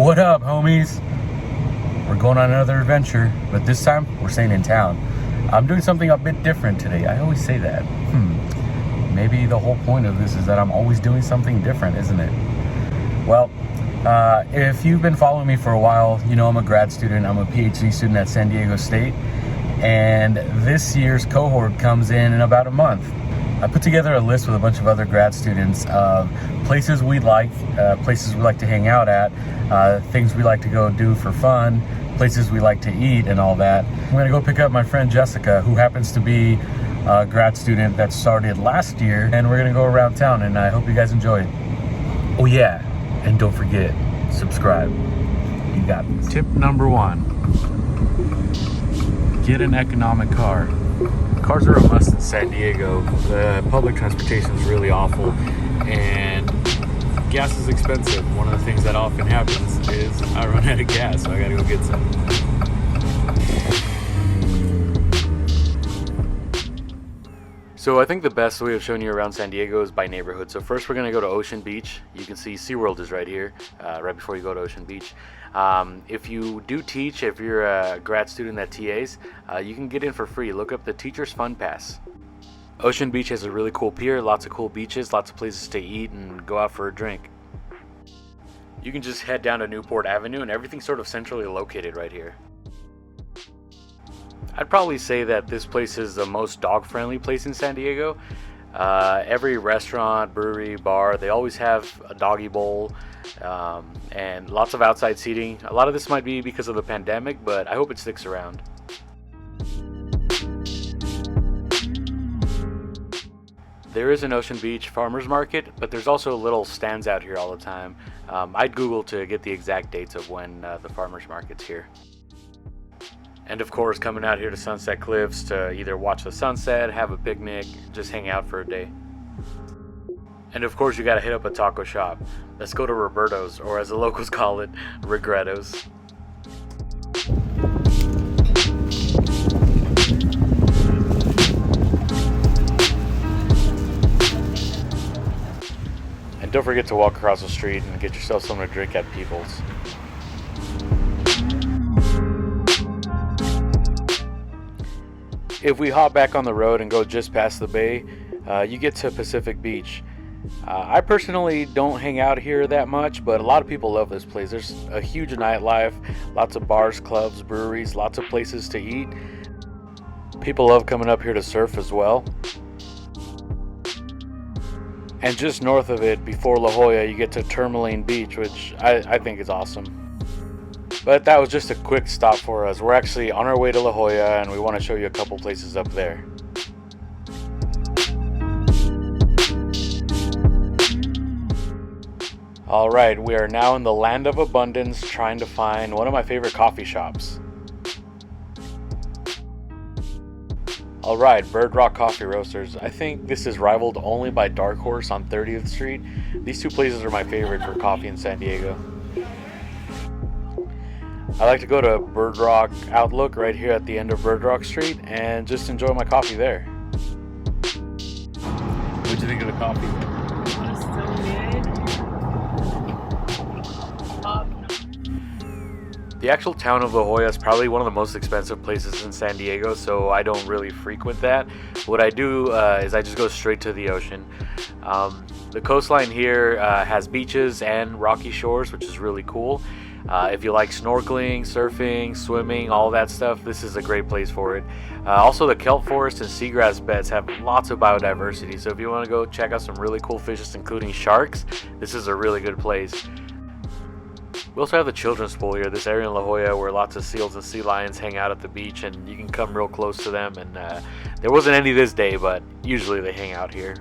What up, homies? We're going on another adventure, but this time we're staying in town. I'm doing something a bit different today. I always say that. Maybe the whole point of this is that I'm always doing something different, isn't it? Well, if you've been following me for a while, you know I'm a grad student. I'm a PhD student at San Diego State, and this year's cohort comes in about a month. I put together a list with a bunch of other grad students of places we like, places we like to hang out at, things we like to go do for fun, places we like to eat and all that. I'm gonna go pick up my friend Jessica, who happens to be a grad student that started last year, and we're gonna go around town, and I hope you guys enjoy it. Oh yeah, and don't forget, subscribe. You got this. Tip number 1, get an economic car. Cars are a must in San Diego. The public transportation is really awful, and gas is expensive. One of the things that often happens is I run out of gas, so I gotta go get some. So I think the best way of showing you around San Diego is by neighborhood. So first we're gonna go to Ocean Beach. You can see SeaWorld is right here, right before you go to Ocean Beach. If you do teach, if you're a grad student that TAs, you can get in for free. Look up the Teacher's Fun Pass. Ocean Beach has a really cool pier, lots of cool beaches, lots of places to eat and go out for a drink. You can just head down to Newport Avenue and everything's sort of centrally located right here. I'd probably say that this place is the most dog-friendly place in San Diego. Every restaurant, brewery, bar, they always have a doggy bowl, and lots of outside seating. A lot of this might be because of the pandemic, but I hope it sticks around. There is an Ocean Beach farmers market, but there's also little stands out here all the time. I'd Google to get the exact dates of when the farmers market's here. And of course, coming out here to Sunset Cliffs to either watch the sunset, have a picnic, just hang out for a day. And of course, you gotta hit up a taco shop. Let's go to Roberto's, or as the locals call it, Regretto's. And don't forget to walk across the street and get yourself something to drink at People's. If we hop back on the road and go just past the bay, you get to Pacific Beach. I personally don't hang out here that much, but a lot of people love this place. There's a huge nightlife, lots of bars, clubs, breweries, lots of places to eat. People love coming up here to surf as well. And just north of it, before La Jolla, you get to Tourmaline Beach, which I think is awesome. But that was just a quick stop for us. We're actually on our way to La Jolla, and we want to show you a couple places up there. Alright, we are now in the land of abundance, trying to find one of my favorite coffee shops. Alright, Bird Rock Coffee Roasters. I think this is rivaled only by Dark Horse on 30th Street. These two places are my favorite for coffee in San Diego. I like to go to Bird Rock Outlook right here at the end of Bird Rock Street and just enjoy my coffee there. What'd you think of the coffee? It was so good. The actual town of La Jolla is probably one of the most expensive places in San Diego, so I don't really frequent that. What I do is I just go straight to the ocean. The coastline here has beaches and rocky shores, which is really cool. If you like snorkeling, surfing, swimming, all that stuff, this is a great place for it. Also, the kelp forest and seagrass beds have lots of biodiversity, so if you want to go check out some really cool fishes, including sharks, this is a really good place. We also have the children's pool here, this area in La Jolla where lots of seals and sea lions hang out at the beach, and you can come real close to them. And there wasn't any this day, but usually they hang out here.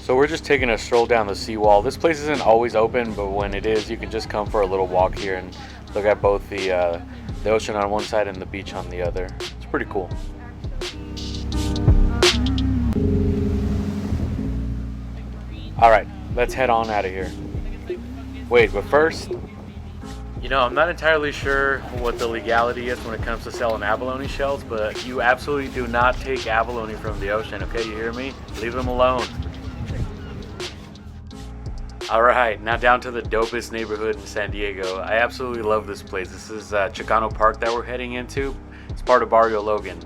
So we're just taking a stroll down the seawall. This place isn't always open, but when it is, you can just come for a little walk here and look at both the ocean on one side and the beach on the other. It's pretty cool. Alright, let's head on out of here. Wait, but first, you know, I'm not entirely sure what the legality is when it comes to selling abalone shells, but you absolutely do not take abalone from the ocean, okay? You hear me? Leave them alone. Alright, now down to the dopest neighborhood in San Diego. I absolutely love this place. This is Chicano Park that we're heading into. It's part of Barrio Logan.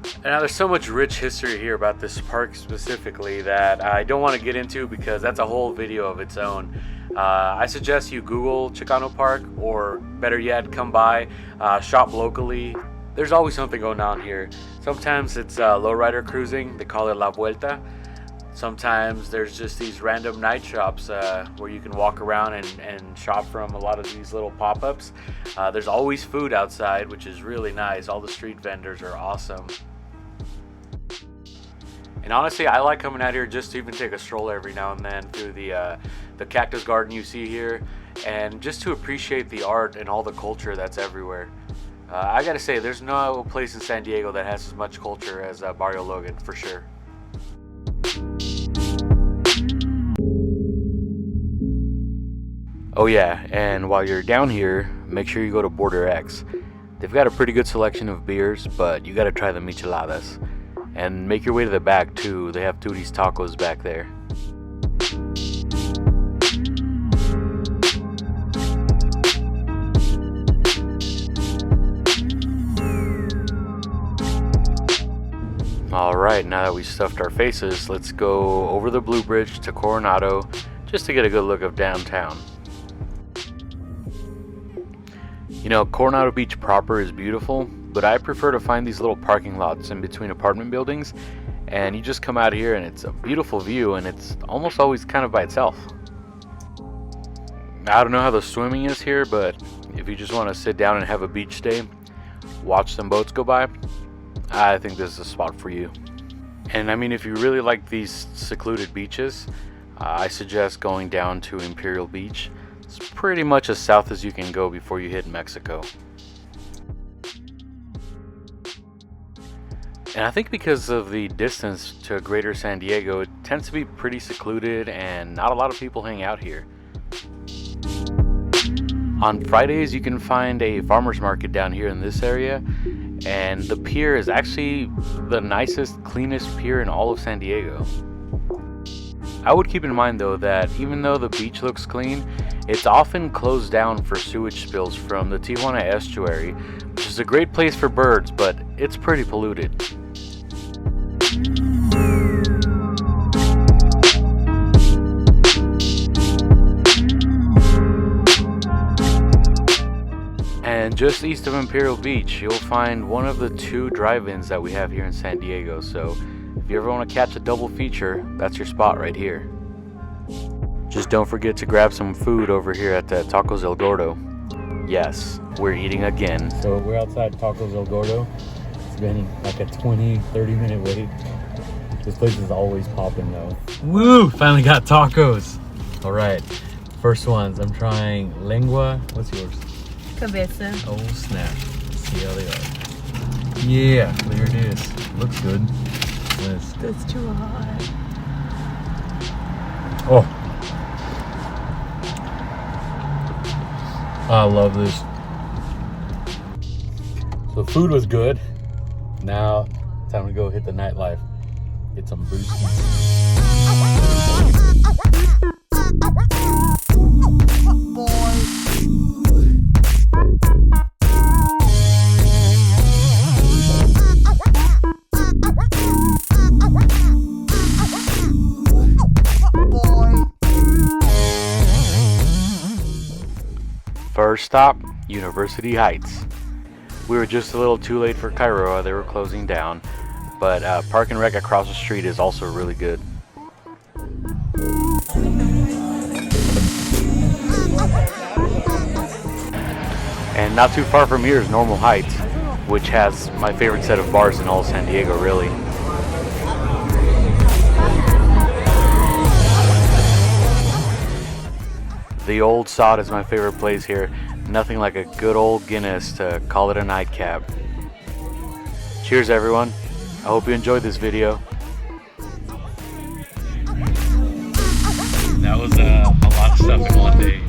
And now there's so much rich history here about this park specifically that I don't want to get into because that's a whole video of its own. I suggest you Google Chicano Park, or better yet, come by, shop locally. There's always something going on here. Sometimes it's lowrider cruising, they call it La Vuelta. Sometimes there's just these random night shops where you can walk around and shop from a lot of these little pop-ups. There's always food outside, which is really nice. All the street vendors are awesome. And honestly, I like coming out here just to even take a stroll every now and then through the cactus garden you see here, and just to appreciate the art and all the culture that's everywhere. I gotta say, there's no place in San Diego that has as much culture as Barrio Logan, for sure. Oh yeah, and while you're down here, make sure you go to Border X. They've got a pretty good selection of beers, but you gotta try the micheladas. And make your way to the back too, they have Tooties Tacos back there. Alright, now that we stuffed our faces, let's go over the Blue Bridge to Coronado just to get a good look of downtown. You know, Coronado Beach proper is beautiful, but I prefer to find these little parking lots in between apartment buildings, and you just come out here and it's a beautiful view, and it's almost always kind of by itself. I don't know how the swimming is here, but if you just want to sit down and have a beach day, watch some boats go by, I think this is a spot for you. And I mean, if you really like these secluded beaches, I suggest going down to Imperial Beach. It's pretty much as south as you can go before you hit Mexico. And I think because of the distance to greater San Diego, it tends to be pretty secluded and not a lot of people hang out here. On Fridays you can find a farmer's market down here in this area, and the pier is actually the nicest, cleanest pier in all of San Diego. I would keep in mind though that even though the beach looks clean, it's often closed down for sewage spills from the Tijuana estuary, which is a great place for birds, but it's pretty polluted. And just east of Imperial Beach, you'll find one of the 2 drive-ins that we have here in San Diego, so if you ever want to catch a double feature, that's your spot right here. Just don't forget to grab some food over here at the Tacos El Gordo. Yes, we're eating again. So we're outside Tacos El Gordo. It's been like a 20-30 minute wait. This place is always popping though. Woo! Finally got tacos. All right, first ones. I'm trying lengua. What's yours? Cabeza. Oh snap! Let's see how they are. Yeah, there it is. Looks good. Yes. That's too hot. Oh, I love this. So food was good. Now time to go hit the nightlife. Get some brewskis. First stop, University Heights. We were just a little too late for Kairoa, they were closing down, but Park and Rec across the street is also really good. And not too far from here is Normal Heights, which has my favorite set of bars in all of San Diego, really. The Old Sod is my favorite place here. Nothing like a good old Guinness to call it a nightcap. Cheers everyone. I hope you enjoyed this video. That was a lot of stuff in one day.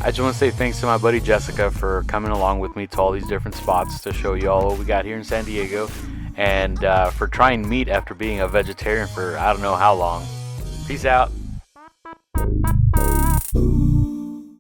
I just want to say thanks to my buddy Jessica for coming along with me to all these different spots to show you all what we got here in San Diego, and for trying meat after being a vegetarian for I don't know how long. Peace out. Ooh.